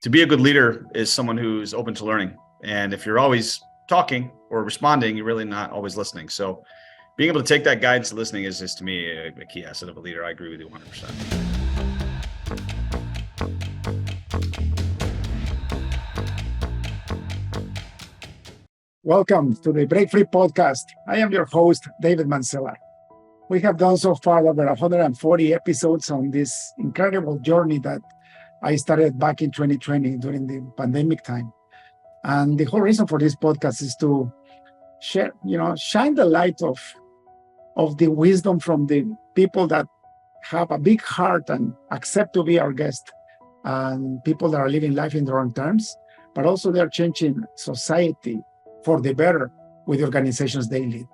to be a good leader is someone who's open to learning. And if you're always talking or responding, you're really not always listening. So being able to take that guidance and listening is to me a key asset of a leader. I agree with you 100%. Welcome to the Break Free Podcast. I am your host, David Mancilla. We have done so far over 140 episodes on this incredible journey that I started back in 2020 during the pandemic time. And the whole reason for this podcast is to share, shine the light of the wisdom from the people that have a big heart and accept to be our guest, and people that are living life in their own terms, but also they're changing society for the better with the organizations they lead.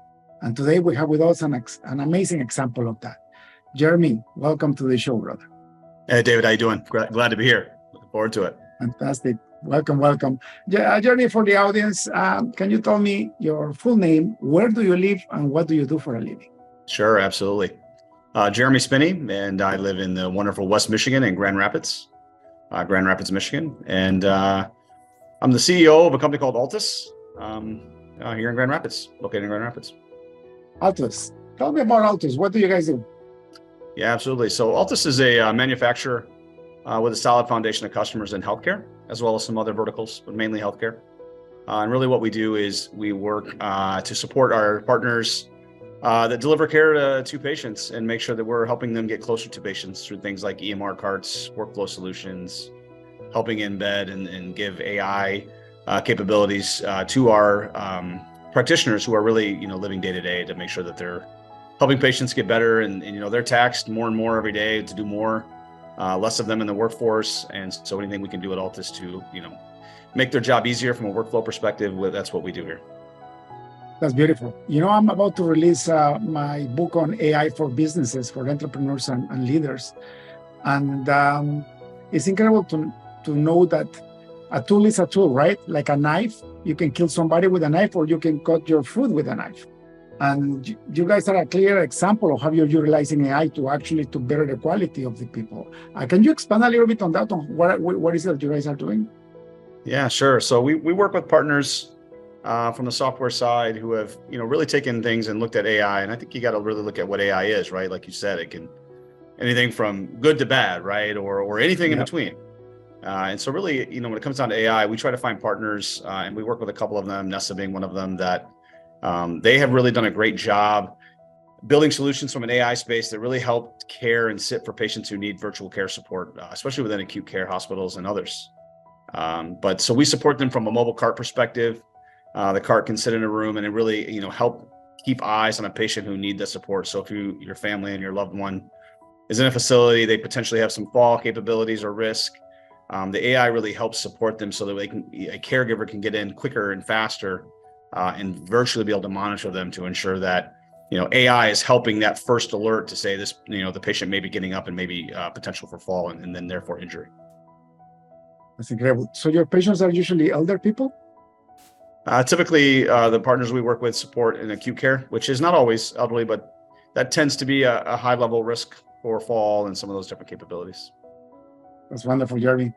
And today we have with us an amazing example of that. Jeremy, welcome to the show, brother. Hey, David, how you doing? Glad to be here. Looking forward to it. Fantastic. Welcome. Jeremy, for the audience, can you tell me your full name, where do you live, and what do you do for a living? Sure, absolutely. Jeremy Spinney, and I live in the wonderful West Michigan in Grand Rapids, Michigan. And I'm the CEO of a company called Altus here in Grand Rapids, located in Grand Rapids. Altus. Tell me about Altus. What do you guys do? Yeah, absolutely. So Altus is a manufacturer with a solid foundation of customers in healthcare, as well as some other verticals, but mainly healthcare. And really what we do is we work to support our partners that deliver care to patients and make sure that we're helping them get closer to patients through things like EMR carts, workflow solutions, helping embed and give AI capabilities to our practitioners who are really, living day to day to make sure that they're helping patients get better. And they're taxed more and more every day to do more, less of them in the workforce. And so anything we can do at Altus to, make their job easier from a workflow perspective, that's what we do here. That's beautiful. I'm about to release my book on AI for businesses, for entrepreneurs and leaders. And it's incredible to know that a tool is a tool, right? Like a knife, you can kill somebody with a knife, or you can cut your food with a knife. And you guys are a clear example of how you're utilizing AI to better the quality of the people. Can you expand a little bit on that, on what is it you guys are doing? Yeah, sure. So we work with partners from the software side who have, really taken things and looked at AI. And I think you got to really look at what AI is, right? Like you said, it can anything from good to bad, right? Or anything in between. And so really, when it comes down to AI, we try to find partners and we work with a couple of them, Nessa being one of them, that they have really done a great job building solutions from an AI space that really help care and sit for patients who need virtual care support, especially within acute care hospitals and others. But so we support them from a mobile cart perspective. The cart can sit in a room and it really, help keep eyes on a patient who need the support. So if your family and your loved one is in a facility, they potentially have some fall capabilities or risk. The AI really helps support them so that a caregiver can get in quicker and faster and virtually be able to monitor them to ensure that, AI is helping that first alert to say this, the patient may be getting up and maybe potential for fall and then therefore injury. That's incredible. So your patients are usually elder people? Typically, the partners we work with support in acute care, which is not always elderly, but that tends to be a high level risk for fall and some of those different capabilities. That's wonderful, Jeremy.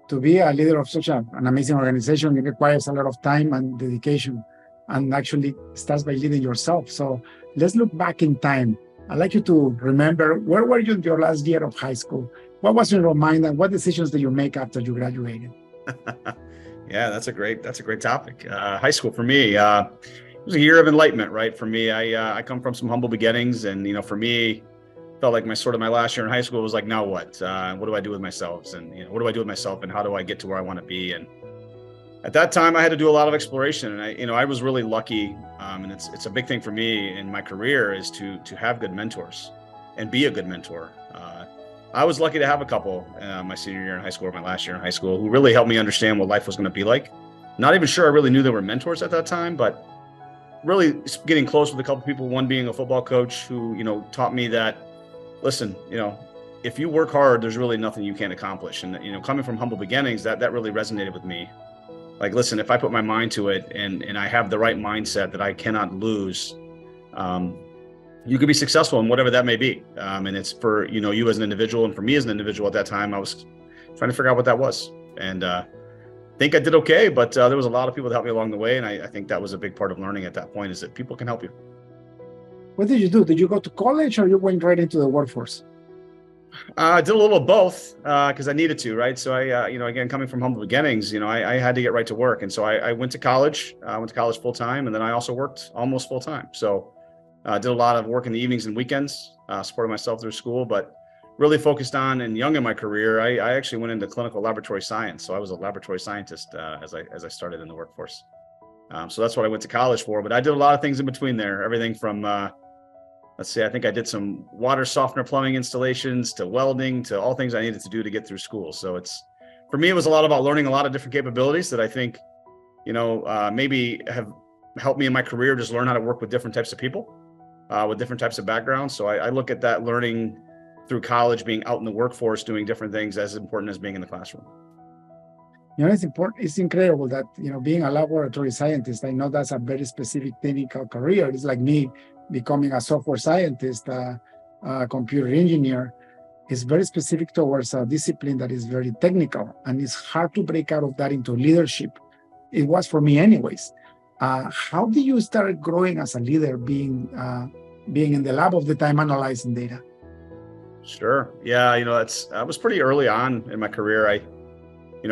To be a leader of such an amazing organization, it requires a lot of time and dedication, and actually starts by leading yourself. So let's look back in time. I'd like you to remember, where were you in your last year of high school? What was in your mind, and what decisions did you make after you graduated? Yeah, that's a great topic. High school for me, it was a year of enlightenment, right? For me, I come from some humble beginnings, and for me, felt like my last year in high school was like, now what? What do I do with myself? And what do I do with myself? And how do I get to where I want to be? And at that time, I had to do a lot of exploration. And I was really lucky. And it's a big thing for me in my career is to have good mentors and be a good mentor. I was lucky to have a couple my senior year in high school or my last year in high school who really helped me understand what life was going to be like. Not even sure I really knew they were mentors at that time, but really getting close with a couple people. One being a football coach who taught me that, listen, if you work hard, there's really nothing you can't accomplish. And, coming from humble beginnings, that really resonated with me. Like, listen, if I put my mind to it and I have the right mindset that I cannot lose, you could be successful in whatever that may be. And it's for, you as an individual, and for me as an individual at that time, I was trying to figure out what that was. And I think I did okay, but there was a lot of people that helped me along the way. And I think that was a big part of learning at that point, is that people can help you. What did you do? Did you go to college, or you went right into the workforce? I did a little of both because I needed to, right? So I, again, coming from humble beginnings, I had to get right to work. And so I went to college. I went to college full time, and then I also worked almost full time. So I did a lot of work in the evenings and weekends, supported myself through school, but really focused on, and young in my career, I actually went into clinical laboratory science. So I was a laboratory scientist as I started in the workforce. So that's what I went to college for. But I did a lot of things in between there, everything from let's see, I think I did some water softener plumbing installations to welding to all things I needed to do to get through school. So for me, it was a lot about learning a lot of different capabilities that I think, maybe have helped me in my career, just learn how to work with different types of people, with different types of backgrounds. So I look at that learning through college, being out in the workforce, doing different things, as important as being in the classroom. It's important. It's incredible that, being a laboratory scientist, I know that's a very specific technical career. It's like me becoming a software scientist, a computer engineer. Is very specific towards a discipline that is very technical, and it's hard to break out of that into leadership. It was for me anyways. How did you start growing as a leader, being in the lab of the time analyzing data? Sure. Yeah. I was pretty early on in my career.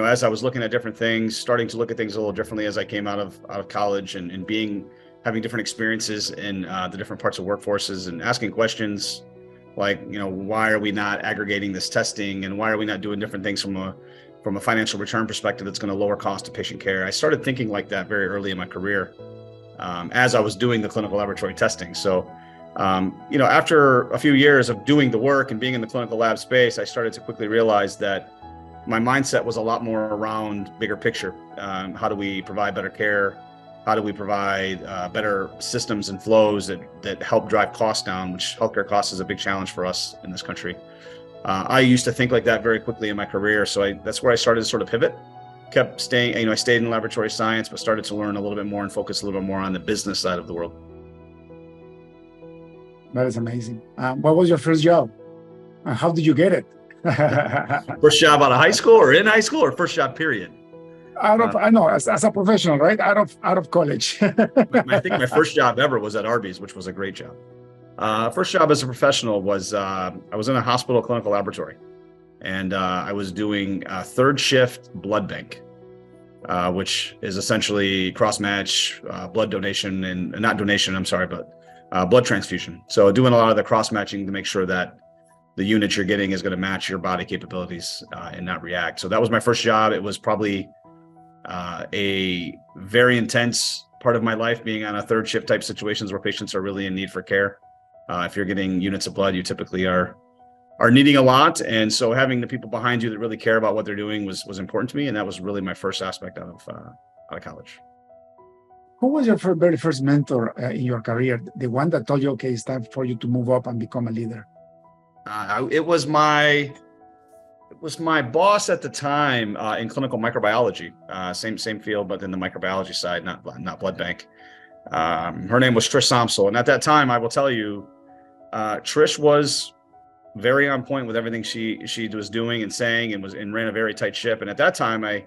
As I was looking at different things, starting to look at things a little differently as I came out of college, and having different experiences in the different parts of workforces, and asking questions like, why are we not aggregating this testing, and why are we not doing different things from a financial return perspective that's going to lower cost of patient care? I started thinking like that very early in my career, as I was doing the clinical laboratory testing. So, after a few years of doing the work and being in the clinical lab space, I started to quickly realize that my mindset was a lot more around bigger picture. How do we provide better care? How do we provide better systems and flows that help drive costs down, which healthcare costs is a big challenge for us in this country. I used to think like that very quickly in my career. So that's where I started to sort of pivot, kept staying, I stayed in laboratory science, but started to learn a little bit more and focus a little bit more on the business side of the world. That is amazing. What was your first job? How did you get it? First job out of high school, or in high school, or first job period? I know, as a professional, right? Out of college. I think my first job ever was at Arby's, which was a great job. First job as a professional was, I was in a hospital clinical laboratory, and I was doing third shift blood bank, which is essentially cross-match blood donation, and not donation, I'm sorry, but blood transfusion. So doing a lot of the cross-matching to make sure that the unit you're getting is going to match your body capabilities and not react. So that was my first job. It was probably a very intense part of my life, being on a third shift type situations where patients are really in need for care. If you're getting units of blood, you typically are needing a lot. And so having the people behind you that really care about what they're doing was important to me. And that was really my first aspect out of college. Who was your very first mentor in your career? The one that told you, okay, it's time for you to move up and become a leader? It was my boss at the time in clinical microbiology, same field, but in the microbiology side, not blood bank. Her name was Trish Somsel. And at that time, I will tell you, Trish was very on point with everything she was doing and saying, and ran a very tight ship. And at that time, I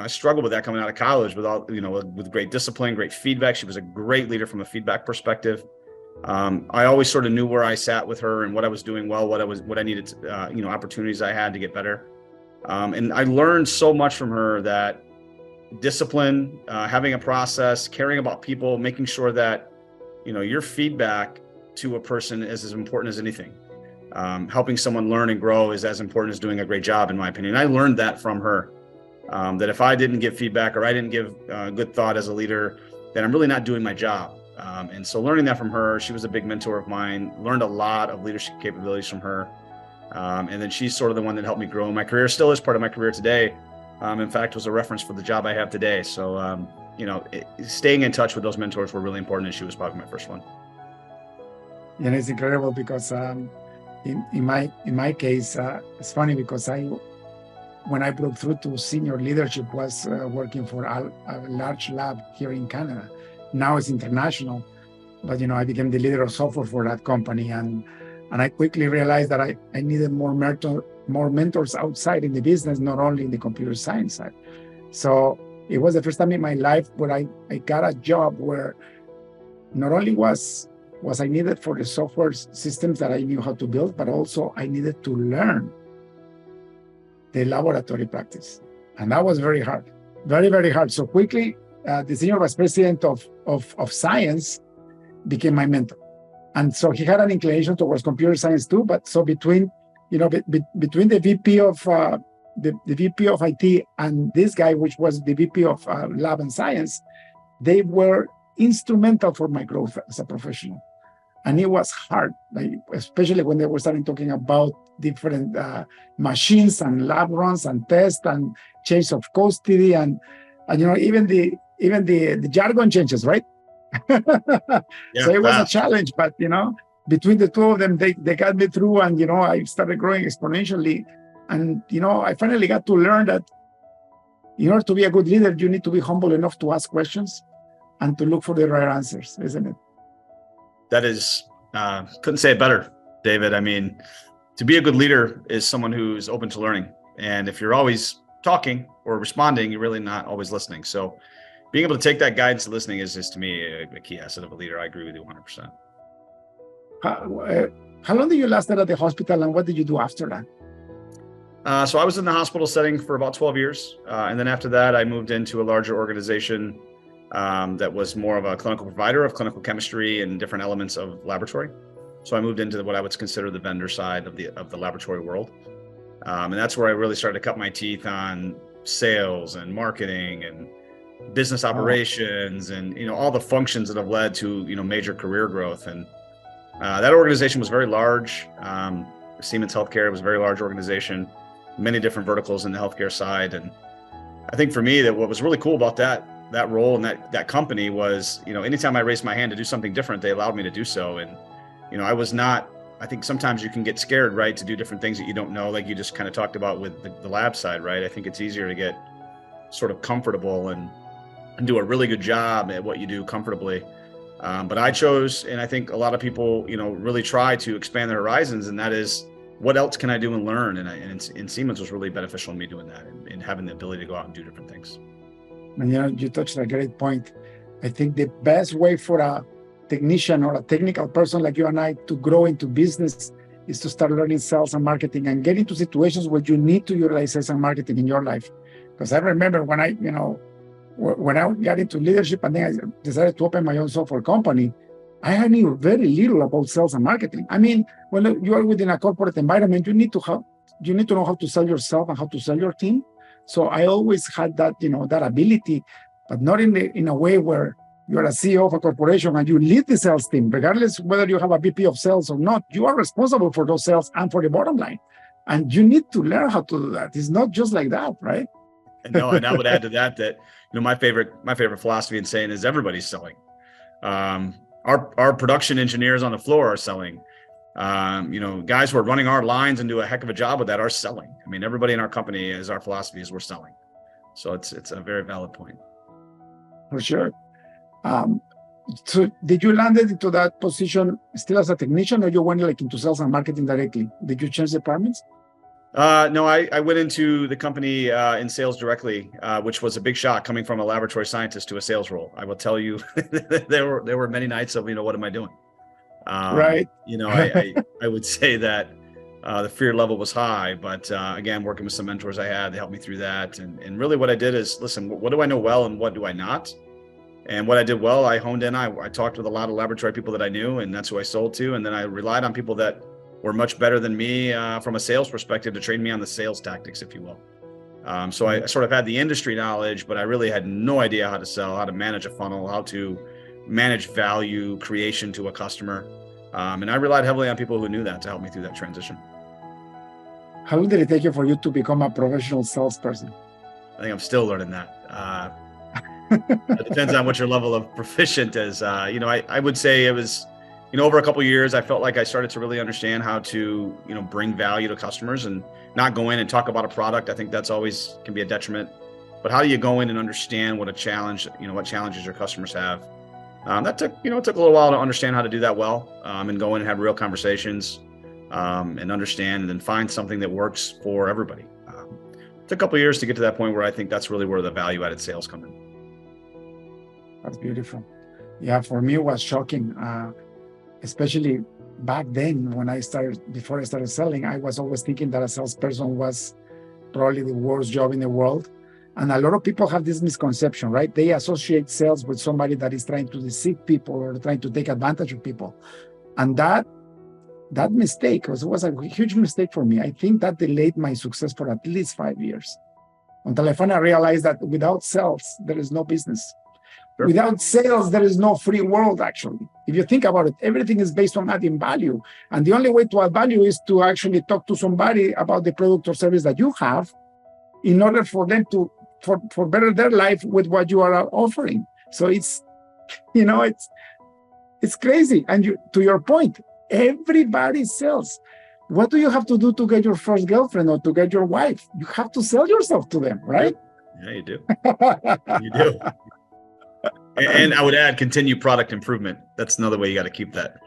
struggled with that coming out of college with great discipline, great feedback. She was a great leader from a feedback perspective. I always sort of knew where I sat with her and what I was doing well, what I needed to, opportunities I had to get better. And I learned so much from her, that discipline, having a process, caring about people, making sure that, your feedback to a person is as important as anything. Helping someone learn and grow is as important as doing a great job, in my opinion. I learned that from her, that if I didn't give feedback, or I didn't give good thought as a leader, then I'm really not doing my job. And so learning that from her, she was a big mentor of mine, learned a lot of leadership capabilities from her. And then she's sort of the one that helped me grow in my career, still is part of my career today. In fact, was a reference for the job I have today. So, staying in touch with those mentors were really important, and she was probably my first one. And it's incredible because in my case, it's funny because when I broke through to senior leadership, was working for a large lab here in Canada. Now it's international, but I became the leader of software for that company, and I quickly realized that I needed more more mentors outside in the business, not only in the computer science side. So it was the first time in my life where I got a job where not only was I needed for the software systems that I knew how to build, but also I needed to learn the laboratory practice. And that was very hard, very, very hard. So quickly, the senior vice president of science became my mentor. And so he had an inclination towards computer science too. But so between between the VP of the VP of IT and this guy, which was the VP of lab and science, they were instrumental for my growth as a professional. And it was hard, like, especially when they were starting talking about different machines and lab runs and tests and change of custody and even the jargon changes, right? Yeah, so it was a challenge, but between the two of them, they got me through, and I started growing exponentially. And I finally got to learn that in order to be a good leader, you need to be humble enough to ask questions and to look for the right answers, isn't it? That is, couldn't say it better, David. I mean, to be a good leader is someone who's open to learning. And if you're always talking or responding, you're really not always listening. So being able to take that guidance and listening is just, to me, a key asset of a leader. I agree with you 100%. How long did you last at the hospital, and what did you do after that? So I was in the hospital setting for about 12 years. And then after that, I moved into a larger organization that was more of a clinical provider of clinical chemistry and different elements of laboratory. So I moved into what I would consider the vendor side of the laboratory world. And that's where I really started to cut my teeth on sales and marketing and business operations and all the functions that have led to major career growth. And that organization was very large. Siemens Healthcare was a very large organization, many different verticals in the healthcare side. And I think for me, that what was really cool about that role and that company was, anytime I raised my hand to do something different, they allowed me to do so. And, I think sometimes you can get scared, right, to do different things that you don't know, like you just kind of talked about with the lab side, right? I think it's easier to get sort of comfortable and do a really good job at what you do comfortably. But I chose, and I think a lot of people, really try to expand their horizons, and that is, what else can I do and learn? And Siemens was really beneficial in me doing that and having the ability to go out and do different things. And you touched a great point. I think the best way for a technician or a technical person like you and I to grow into business is to start learning sales and marketing and get into situations where you need to utilize sales and marketing in your life. Because I remember when I got into leadership and then I decided to open my own software company, I knew very little about sales and marketing. I mean, when you are within a corporate environment, you need to know how to sell yourself and how to sell your team. So I always had that, that ability, but not in a way where you're a CEO of a corporation and you lead the sales team, regardless whether you have a VP of sales or not. You are responsible for those sales and for the bottom line. And you need to learn how to do that. It's not just like that, right? No, and I would add to that, my favorite philosophy and saying is everybody's selling. Our production engineers on the floor are selling. Guys who are running our lines and do a heck of a job with that are selling. I mean, everybody in our company, as our philosophy is, we're selling. So it's a very valid point. For sure. So did you land into that position still as a technician, or you went into sales and marketing directly? Did you change departments? No, I went into the company in sales directly, which was a big shock coming from a laboratory scientist to a sales role. I will tell you, there were many nights of, what am I doing? Right. I would say that the fear level was high, but again, working with some mentors I had, they helped me through that. And really what I did is, listen, what do I know well and what do I not? And what I did well, I honed in. I talked with a lot of laboratory people that I knew, and that's who I sold to. And then I relied on people that were much better than me from a sales perspective to train me on the sales tactics, if you will. So I sort of had the industry knowledge, but I really had no idea how to sell, how to manage a funnel, how to manage value creation to a customer. And I relied heavily on people who knew that to help me through that transition. How long did it take you for you to become a professional salesperson? I think I'm still learning that. It depends on what your level of proficient is. I would say it was, over a couple of years, I felt like I started to really understand how to, bring value to customers and not go in and talk about a product. I think that's always can be a detriment. But how do you go in and understand what what challenges your customers have? That took, it took a little while to understand how to do that well, and go in and have real conversations. and understand, and then find something that works for everybody. It's a couple of years to get to that point where I think that's really where the value-added sales come in. That's beautiful. Yeah, for me it was shocking, especially back then when before I started selling, I was always thinking that a salesperson was probably the worst job in the world. And a lot of people have this misconception, right? They associate sales with somebody that is trying to deceive people or trying to take advantage of people. And that mistake was a huge mistake for me. I think that delayed my success for at least 5 years, until I finally realized that without sales, there is no business. Sure. Without sales, there is no free world, actually. If you think about it, everything is based on adding value. And the only way to add value is to actually talk to somebody about the product or service that you have in order for them to for better their life with what you are offering. So it's crazy. And to your point, everybody sells. What do you have to do to get your first girlfriend or to get your wife? You have to sell yourself to them, right? Yeah, you do. You do. And I would add continued product improvement. That's another way you got to keep that.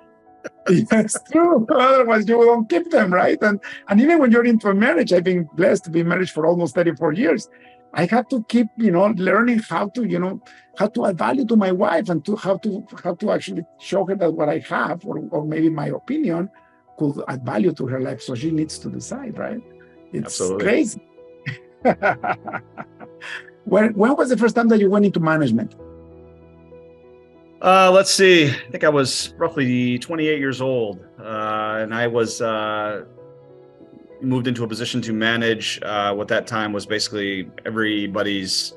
Yes, true. Otherwise, you don't keep them, right? And even when you're into a marriage, I've been blessed to be married for almost 34 years. I have to keep, learning how to add value to my wife and how to actually show her that what I have or maybe my opinion could add value to her life. So she needs to decide, right? It's Absolutely crazy. When was the first time that you went into management? Let's see. I think I was roughly 28 years old, and I was moved into a position to manage what that time was basically everybody's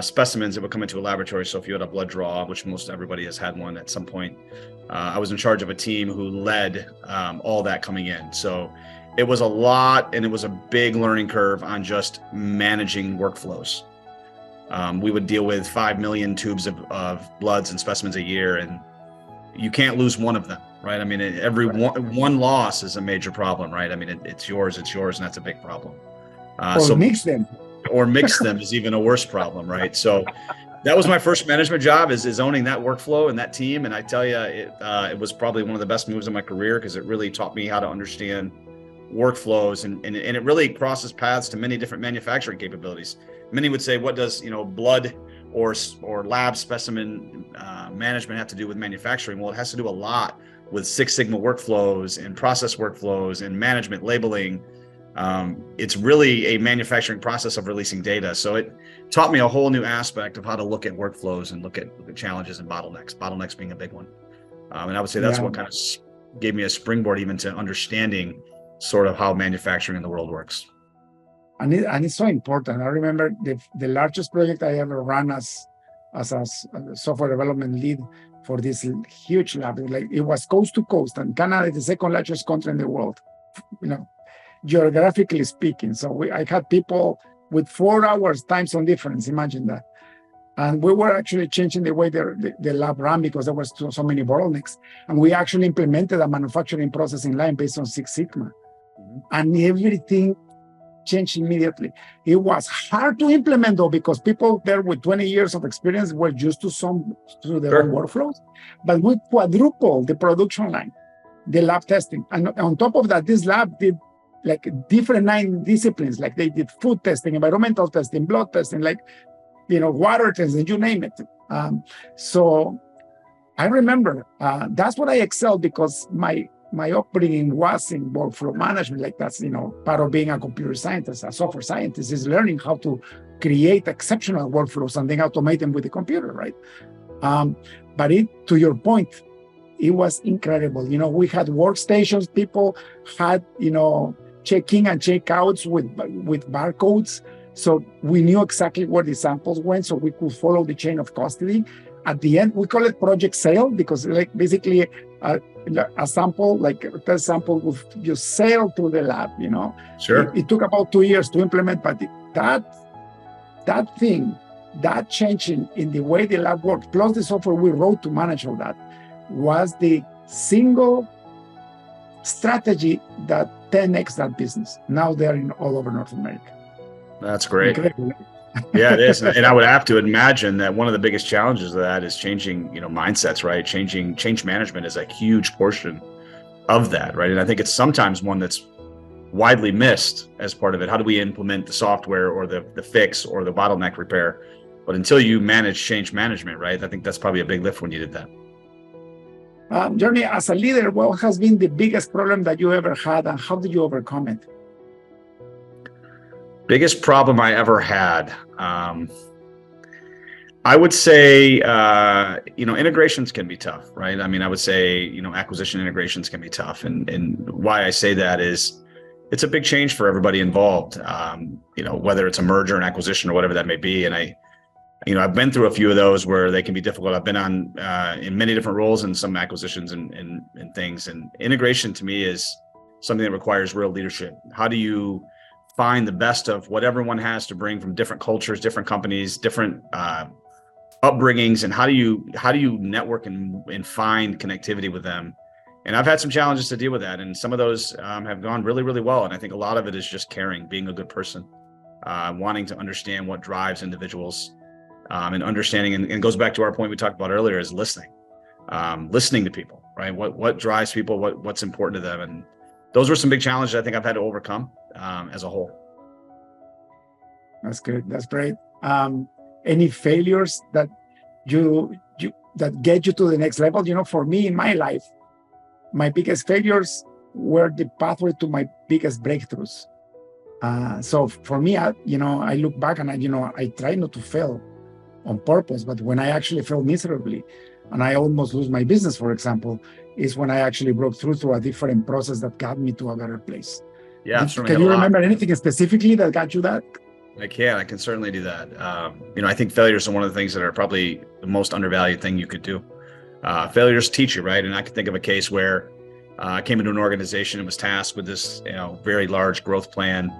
specimens that would come into a laboratory. So if you had a blood draw, which most everybody has had one at some point, I was in charge of a team who led all that coming in. So it was a lot, and it was a big learning curve on just managing workflows. We would deal with 5 million tubes of bloods and specimens a year, and you can't lose one of them, right? I mean, every one loss is a major problem, right? I mean, it's yours, and that's a big problem. Mix them. Or mix them is even a worse problem, right? So that was my first management job, is owning that workflow and that team. And I tell you, it was probably one of the best moves in my career, because it really taught me how to understand workflows, and it really crosses paths to many different manufacturing capabilities. Many would say, what does blood or lab specimen management have to do with manufacturing? Well, it has to do a lot with Six Sigma workflows and process workflows and management labeling. It's really a manufacturing process of releasing data. So it taught me a whole new aspect of how to look at workflows and look at challenges and bottlenecks being a big one. And I would say that's what kind of gave me a springboard even to understanding sort of how manufacturing in the world works. And it's so important. I remember the largest project I ever ran as a software development lead for this huge lab. It was coast to coast, and Canada is the second largest country in the world, geographically speaking. So I had people with 4 hours time zone difference. Imagine that. And we were actually changing the way the lab ran, because there was so many bottlenecks. And we actually implemented a manufacturing processing line based on Six Sigma. Mm-hmm. And everything changed immediately. It was hard to implement, though, because people there with 20 years of experience were used to their own workflows. But we quadrupled the production line, the lab testing. And on top of that, this lab did different 9 disciplines. Like they did food testing, environmental testing, blood testing, water testing, you name it. So I remember that's what I excelled, because my upbringing was in workflow management. That's part of being a computer scientist, a software scientist, is learning how to create exceptional workflows and then automate them with the computer, right? But to your point, it was incredible. We had workstations. People had check-in and check-outs with barcodes. So we knew exactly where the samples went, so we could follow the chain of custody. At the end, we call it project sale, because basically a sample, a test sample, would just sail through the lab. Sure. It took about 2 years to implement, but that change in the way the lab worked, plus the software we wrote to manage all that, was the single strategy that 10x that business. Now they're all over North America. That's great. Incredible. Yeah, it is. And I would have to imagine that one of the biggest challenges of that is changing, mindsets, right? Change management is a huge portion of that, right? And I think it's sometimes one that's widely missed as part of it. How do we implement the software or the fix or the bottleneck repair? But until you manage change management, right? I think that's probably a big lift when you did that. Jeremy, as a leader, what has been the biggest problem that you ever had, and how did you overcome it? Biggest problem I ever had. I would say, integrations can be tough, right? I mean, I would say, acquisition integrations can be tough. And why I say that is it's a big change for everybody involved, whether it's a merger, an acquisition, or whatever that may be. And I've been through a few of those where they can be difficult. I've been on in many different roles in some acquisitions and things. And integration to me is something that requires real leadership. How do you find the best of what everyone has to bring from different cultures, different companies, different upbringings, and how do you network and find connectivity with them? And I've had some challenges to deal with that, and some of those have gone really, really well. And I think a lot of it is just caring, being a good person, wanting to understand what drives individuals, and understanding. And it goes back to our point we talked about earlier: is listening to people, right? What drives people, what's important to them, and those were some big challenges I think I've had to overcome as a whole. That's good. That's great. Any failures that you that get you to the next level? For me in my life, my biggest failures were the pathway to my biggest breakthroughs. So for me, I look back and I try not to fail on purpose, but when I actually fail miserably and I almost lose my business, for example, is when I actually broke through a different process that got me to a better place. Yeah, can you remember anything specifically that got you that? I can certainly do that. I think failures are one of the things that are probably the most undervalued thing you could do. Failures teach you, right? And I can think of a case where I came into an organization and was tasked with this, very large growth plan.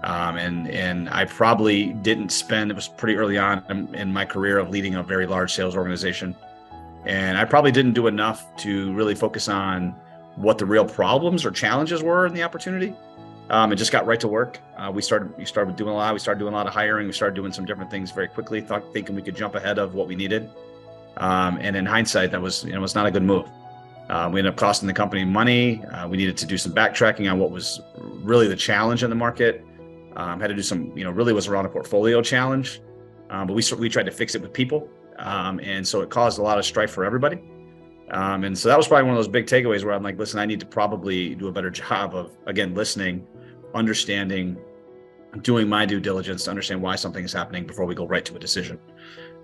And I probably didn't spend, it was pretty early on in my career of leading a very large sales organization. And I probably didn't do enough to really focus on what the real problems or challenges were in the opportunity. It just got right to work. We started doing a lot. We started doing a lot of hiring. We started doing some different things very quickly, thinking we could jump ahead of what we needed. And in hindsight, that was not a good move. We ended up costing the company money. We needed to do some backtracking on what was really the challenge in the market. Had to do some, really was around a portfolio challenge. But we tried to fix it with people. And so it caused a lot of strife for everybody. And so that was probably one of those big takeaways where I'm like, listen, I need to probably do a better job of, again, listening, understanding, doing my due diligence to understand why something is happening before we go right to a decision.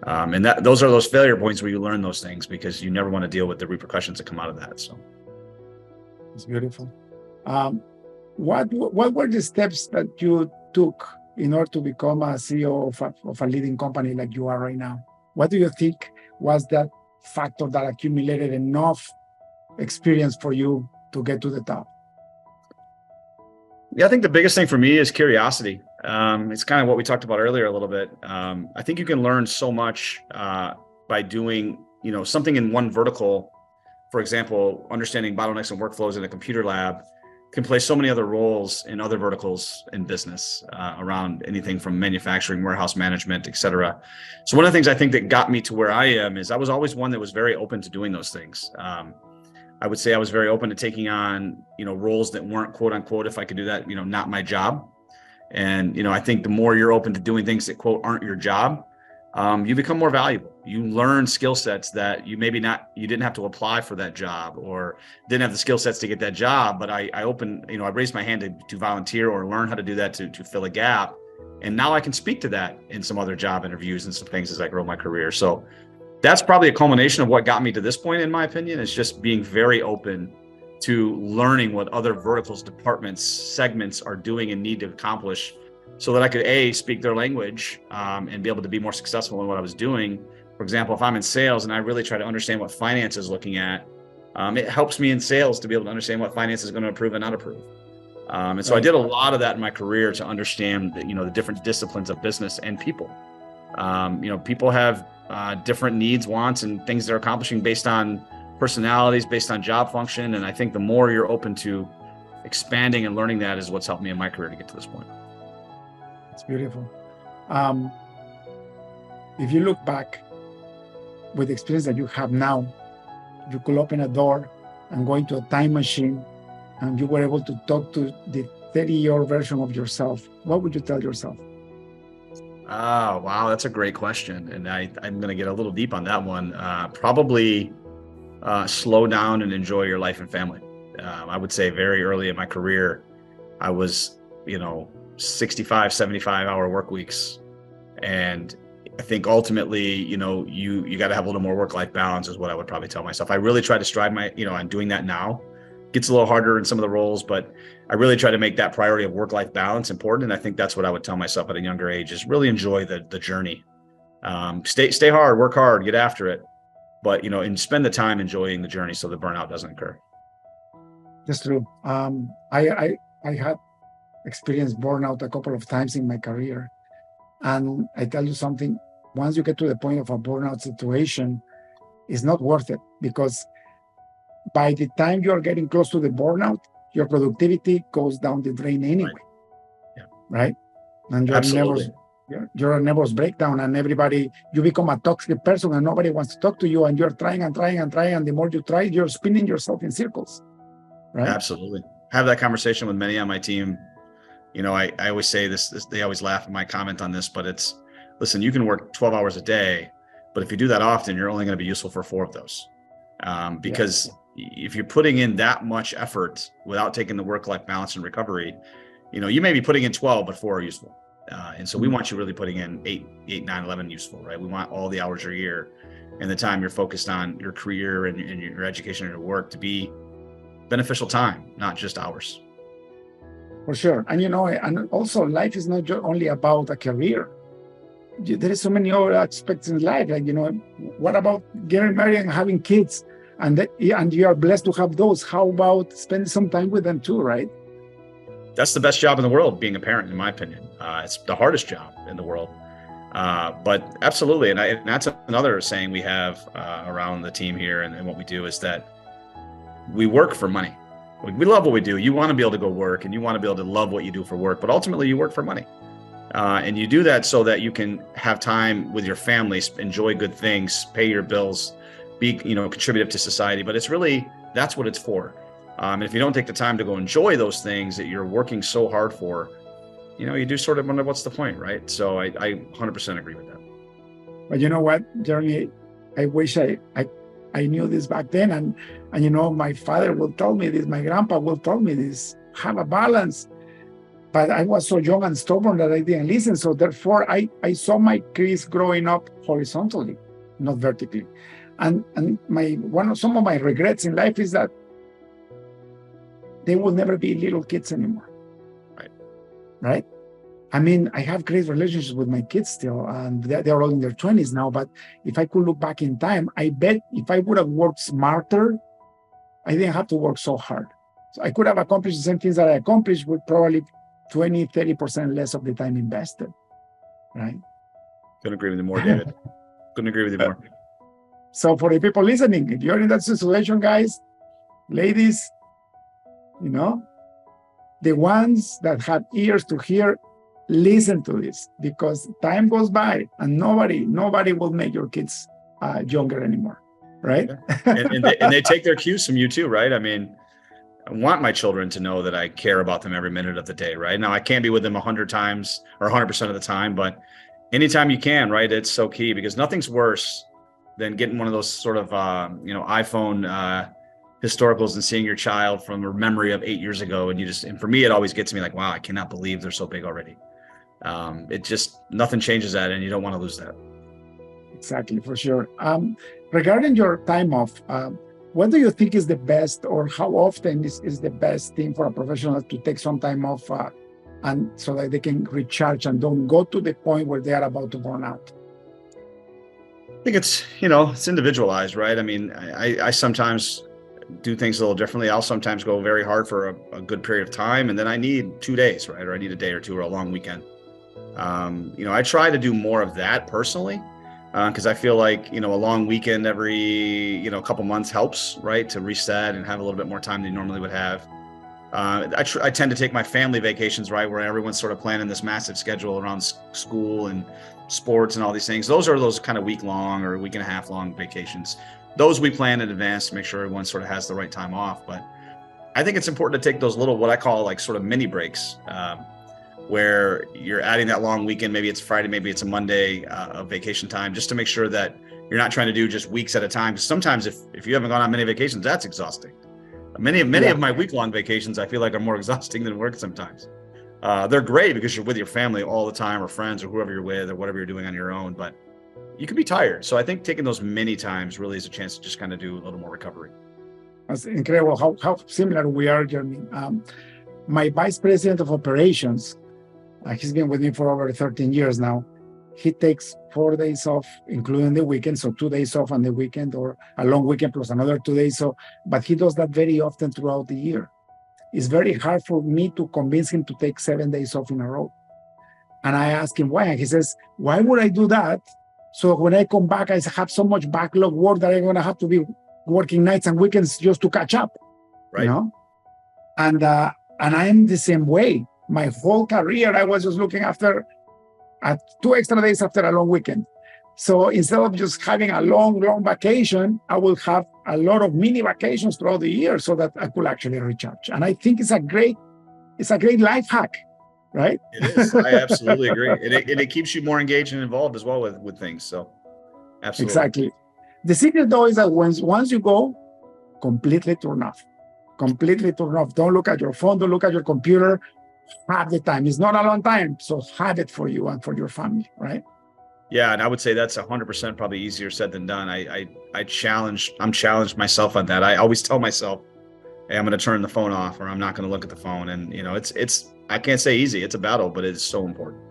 And those are those failure points where you learn those things, because you never want to deal with the repercussions that come out of that. So it's beautiful. What were the steps that you took in order to become a CEO of a leading company like you are right now? What do you think was that factor that accumulated enough experience for you to get to the top? Yeah, I think the biggest thing for me is curiosity. It's kind of what we talked about earlier a little bit. I think you can learn so much by doing, something in one vertical. For example, understanding bottlenecks and workflows in a computer lab can play so many other roles in other verticals in business, around anything from manufacturing, warehouse management, et cetera. So one of the things I think that got me to where I am is I was always one that was very open to doing those things. I would say I was very open to taking on, roles that weren't, quote unquote, if I could do that, not my job. And, I think the more you're open to doing things that, quote, aren't your job, you become more valuable. You learn skill sets that you didn't have to apply for that job, or didn't have the skill sets to get that job. But I raised my hand to volunteer or learn how to do that to fill a gap. And now I can speak to that in some other job interviews and some things as I grow my career. So that's probably a culmination of what got me to this point, in my opinion, is just being very open to learning what other verticals, departments, segments are doing and need to accomplish, so that I could speak their language, and be able to be more successful in what I was doing. For example, if I'm in sales and I really try to understand what finance is looking at, it helps me in sales to be able to understand what finance is going to approve and not approve. And so I did a lot of that in my career to understand that, the different disciplines of business and people. People have different needs, wants, and things they're accomplishing based on personalities, based on job function. And I think the more you're open to expanding and learning that is what's helped me in my career to get to this point. It's beautiful. If you look back with the experience that you have now, you could open a door and going to a time machine and you were able to talk to the 30-year version of yourself, what would you tell yourself? Oh, wow. That's a great question. And I'm going to get a little deep on that one. Probably slow down and enjoy your life and family. I would say very early in my career, I was, 65, 75-hour work weeks. And I think ultimately, you got to have a little more work-life balance is what I would probably tell myself. I really try to strive on doing that now. Gets a little harder in some of the roles, but I really try to make that priority of work-life balance important. And I think that's what I would tell myself at a younger age is really enjoy the journey. Stay hard, work hard, get after it, but, and spend the time enjoying the journey so the burnout doesn't occur. That's true. I had experienced burnout a couple of times in my career. And I tell you something, once you get to the point of a burnout situation, it's not worth it because by the time you're getting close to the burnout, your productivity goes down the drain anyway. Yeah. Right? And Absolutely. you're a nervous breakdown and you become a toxic person and nobody wants to talk to you and you're trying and trying and trying. And the more you try, you're spinning yourself in circles. Right? Absolutely. Have that conversation with many on my team. I always say this, they always laugh at my comment on this, but listen, you can work 12 hours a day, but if you do that often, you're only going to be useful for 4 of those. Because if you're putting in that much effort without taking the work-life balance and recovery, you may be putting in 12, but 4 are useful. And so we want you really putting in 8, 9, 11 useful, right? We want all the hours of your year and the time you're focused on your career and your education and your work to be beneficial time, not just hours. For sure. And, and also life is not only about a career. There is so many other aspects in life. Like, what about getting married and having kids? And you are blessed to have those. How about spending some time with them too, right? That's the best job in the world, being a parent, in my opinion. It's the hardest job in the world. But absolutely. And that's another saying we have around the team here and what we do is that we work for money. We love what we do. You want to be able to go work and you want to be able to love what you do for work, but ultimately you work for money. And you do that so that you can have time with your family, enjoy good things, pay your bills, be, contributive to society. But it's really, that's what it's for. And if you don't take the time to go enjoy those things that you're working so hard for, you do sort of wonder what's the point, right? So I 100% agree with that. But you know what, Jeremy, I wish I knew this back then. And my father will tell me this, my grandpa will tell me this, have a balance. But I was so young and stubborn that I didn't listen. So therefore, I saw my kids growing up horizontally, not vertically. And some of my regrets in life is that they will never be little kids anymore. Right? I mean, I have great relationships with my kids still, and they're all in their 20s now. But if I could look back in time, I bet if I would have worked smarter, I didn't have to work so hard. So I could have accomplished the same things that I accomplished with probably 20, 30% less of the time invested. Right? Couldn't agree with you more, David. Couldn't agree with you more. So for the people listening, if you're in that situation, guys, ladies, the ones that have ears to hear, listen to this because time goes by and nobody will make your kids younger anymore, right? And they take their cues from you too, right? I mean, I want my children to know that I care about them every minute of the day, right? Now, I can't be with them 100 times or 100% of the time, but anytime you can, right? It's so key because nothing's worse than getting one of those sort of, iPhone historicals and seeing your child from a memory of 8 years ago. And for me, it always gets me like, wow, I cannot believe they're so big already. Nothing changes that and you don't want to lose that. Exactly, for sure. Regarding your time off, what do you think is the best or how often is the best thing for a professional to take some time off and so that they can recharge and don't go to the point where they are about to burn out? I think it's individualized, right? I mean, I sometimes do things a little differently. I'll sometimes go very hard for a good period of time and then I need 2 days, right? Or I need a day or two or a long weekend. I try to do more of that personally because I feel like, a long weekend every, couple months helps, right? To reset and have a little bit more time than you normally would have. I tend to take my family vacations, right, where everyone's sort of planning this massive schedule around school and sports and all these things. Those are those kind of week-long or week and a half long vacations. Those we plan in advance to make sure everyone sort of has the right time off. But I think it's important to take those little, what I call like sort of mini breaks, where you're adding that long weekend. Maybe it's Friday, maybe it's a Monday of vacation time, just to make sure that you're not trying to do just weeks at a time. Because sometimes if you haven't gone on many vacations, that's exhausting. Many of my week-long vacations, I feel like, are more exhausting than work sometimes. They're great because you're with your family all the time, or friends, or whoever you're with, or whatever you're doing on your own, but you can be tired. So I think taking those many times really is a chance to just kind of do a little more recovery. That's incredible how similar we are, Jeremy. My vice president of operations, he's been with me for over 13 years now. He takes 4 days off, including the weekend, so 2 days off on the weekend, or a long weekend plus another 2 days. But he does that very often throughout the year. It's very hard for me to convince him to take 7 days off in a row. And I ask him why, and he says, "Why would I do that? So when I come back, I have so much backlog work that I'm going to have to be working nights and weekends just to catch up." Right. You know? And I am the same way. My whole career, I was just looking after 2 extra days after a long weekend. So instead of just having a long vacation, I will have a lot of mini vacations throughout the year so that I could actually recharge. And I think it's a great life hack, right? It is. I absolutely agree. It keeps you more engaged and involved as well with things. So absolutely. Exactly. The secret though is that once you go, completely turn off. Completely turn off. Don't look at your phone, don't look at your computer. Have the time. It's not a long time, so have it for you and for your family, right? Yeah, and I would say that's 100% probably easier said than done. I'm challenged myself on that. I always tell myself, hey, I'm going to turn the phone off, or I'm not going to look at the phone. And it's I can't say easy. It's a battle, but it's so important.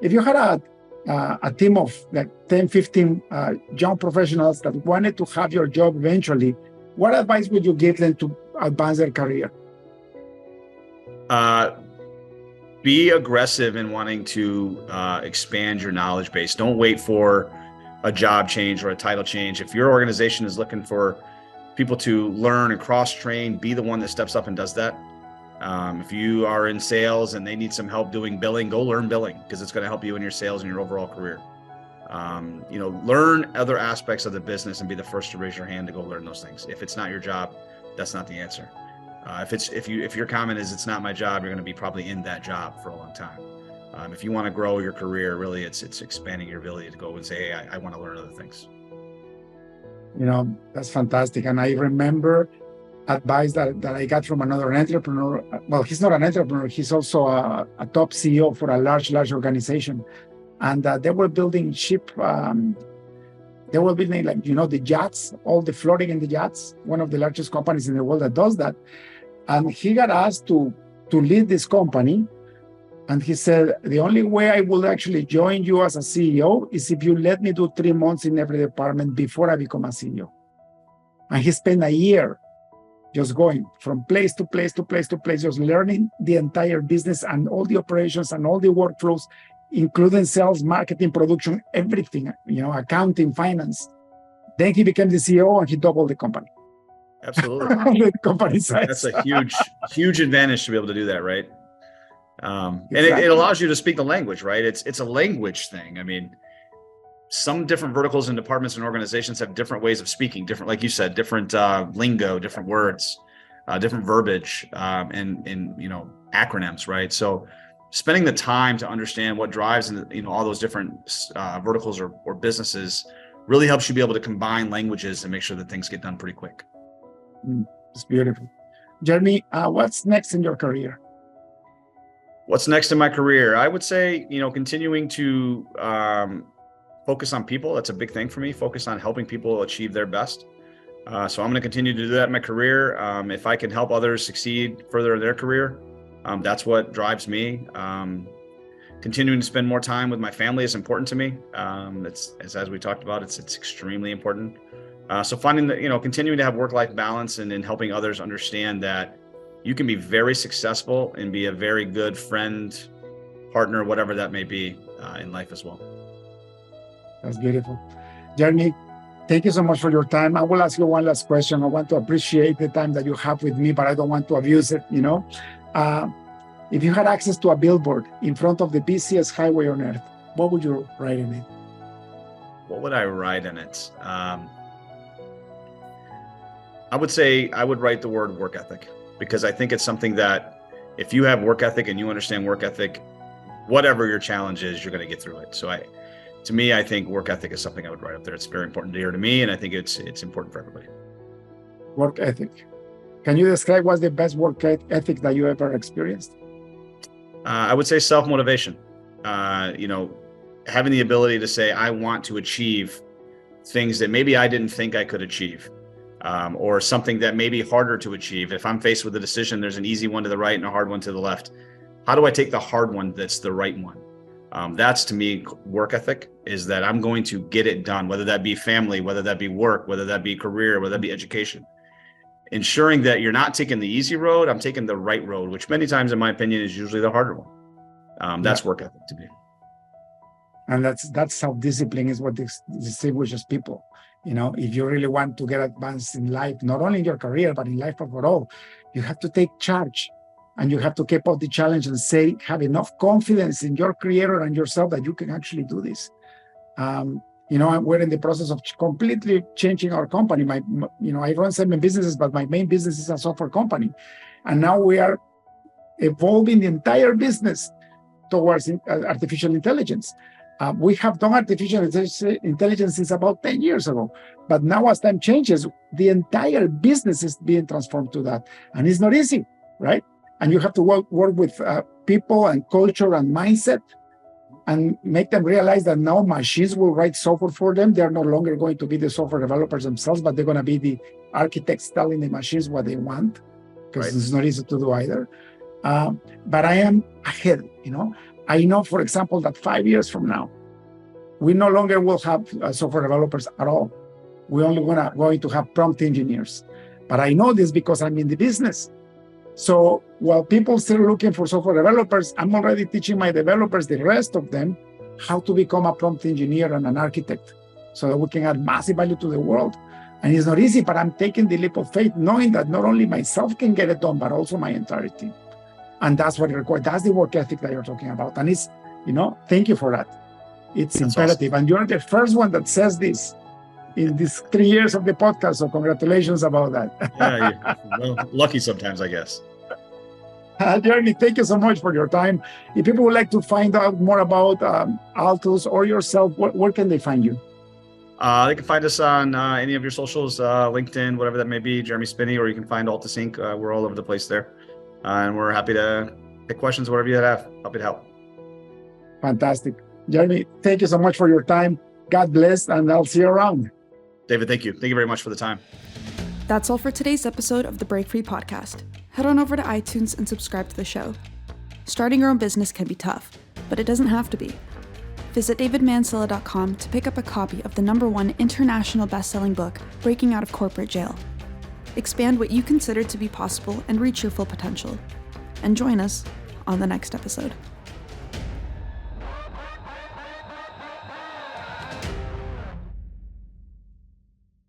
If you had a team of like 10, 15 young professionals that wanted to have your job eventually, what advice would you give them to advance their career? Be aggressive in wanting to expand your knowledge base. Don't wait for a job change or a title change. If your organization is looking for people to learn and cross-train, be the one that steps up and does that. If you are in sales and they need some help doing billing, go learn billing, because it's going to help you in your sales and your overall career. Learn other aspects of the business and be the first to raise your hand to go learn those things. If it's not your job, that's not the answer. If your comment is it's not my job, you're going to be probably in that job for a long time. If you want to grow your career, really, it's expanding your ability to go and say, hey, I want to learn other things. That's fantastic. And I remember advice that I got from another entrepreneur. Well, he's not an entrepreneur. He's also a top CEO for a large organization. And they were building ship. They were building the yachts, all the floating in the yachts, one of the largest companies in the world that does that. And he got asked to lead this company. And he said, the only way I will actually join you as a CEO is if you let me do 3 months in every department before I become a CEO. And he spent a year just going from place to place to place to place, just learning the entire business and all the operations and all the workflows, including sales, marketing, production, everything, accounting, finance. Then he became the CEO and he doubled the company. Absolutely. The company size. That's a huge advantage to be able to do that, right? And Exactly. it allows you to speak the language, right? It's a language thing. I mean, some different verticals and departments and organizations have different ways of speaking, different, like you said, different lingo, different words, different verbiage, and acronyms, right? So spending the time to understand what drives all those different verticals or businesses really helps you be able to combine languages and make sure that things get done pretty quick. It's beautiful. Jeremy, what's next in your career? What's next in my career? I would say, continuing to focus on people. That's a big thing for me. Focus on helping people achieve their best. So I'm going to continue to do that in my career. If I can help others succeed further in their career, that's what drives me. Continuing to spend more time with my family is important to me. As we talked about, it's extremely important. So finding continuing to have work-life balance and in helping others understand that you can be very successful and be a very good friend, partner, whatever that may be in life as well. That's beautiful. Jeremy, Thank you so much for your time. I will ask you one last question. I want to appreciate the time that you have with me, but I don't want to abuse it, If you had access to a billboard in front of the busiest highway on earth, what would you write in it? What would I write in it? I would say I would write the word work ethic, because I think it's something that if you have work ethic and you understand work ethic, whatever your challenge is, you're going to get through it. So to me, I think work ethic is something I would write up there. It's very important to me, and I think it's important for everybody. Work ethic. Can you describe what's the best work ethic that you ever experienced? I would say self-motivation. Having the ability to say, I want to achieve things that maybe I didn't think I could achieve. Or something that may be harder to achieve. If I'm faced with a decision, there's an easy one to the right and a hard one to the left. How do I take the hard one that's the right one? That's, to me, work ethic, is that I'm going to get it done, whether that be family, whether that be work, whether that be career, whether that be education. Ensuring that you're not taking the easy road, I'm taking the right road, which many times, in my opinion, is usually the harder one. That's work ethic to me. And that's how discipline is what distinguishes people. If you really want to get advanced in life, not only in your career, but in life overall, you have to take charge, and you have to keep up the challenge and have enough confidence in your creator and yourself that you can actually do this. We're in the process of completely changing our company. I run 7 businesses, but my main business is a software company. And now we are evolving the entire business towards artificial intelligence. We have done artificial intelligence since about 10 years ago. But now, as time changes, the entire business is being transformed to that. And it's not easy, right? And you have to work with people and culture and mindset, and make them realize that now machines will write software for them. They're no longer going to be the software developers themselves, but they're going to be the architects telling the machines what they want, because It's not easy to do either. But I am ahead, I know, for example, that 5 years from now, we no longer will have software developers at all. We're only going to have prompt engineers. But I know this because I'm in the business. So while people still looking for software developers, I'm already teaching my developers, the rest of them, how to become a prompt engineer and an architect, so that we can add massive value to the world. And it's not easy, but I'm taking the leap of faith, knowing that not only myself can get it done, but also my entire team. And that's what it requires. That's the work ethic that you're talking about. And it's, thank you for that. That's imperative. Awesome. And you're the first one that says this in these 3 years of the podcast. So congratulations about that. Yeah. Well, lucky sometimes, I guess. Jeremy, thank you so much for your time. If people would like to find out more about Altus or yourself, where can they find you? They can find us on any of your socials, LinkedIn, whatever that may be, Jeremy Spinney, or you can find Altus Inc. We're all over the place there. And we're happy to take questions, whatever you have. Happy to help. Fantastic. Jeremy, thank you so much for your time. God bless, and I'll see you around. David, thank you. Thank you very much for the time. That's all for today's episode of the Break Free Podcast. Head on over to iTunes and subscribe to the show. Starting your own business can be tough, but it doesn't have to be. Visit davidmansilla.com to pick up a copy of the #1 international best-selling book, Breaking Out of Corporate Jail. Expand what you consider to be possible and reach your full potential. And join us on the next episode.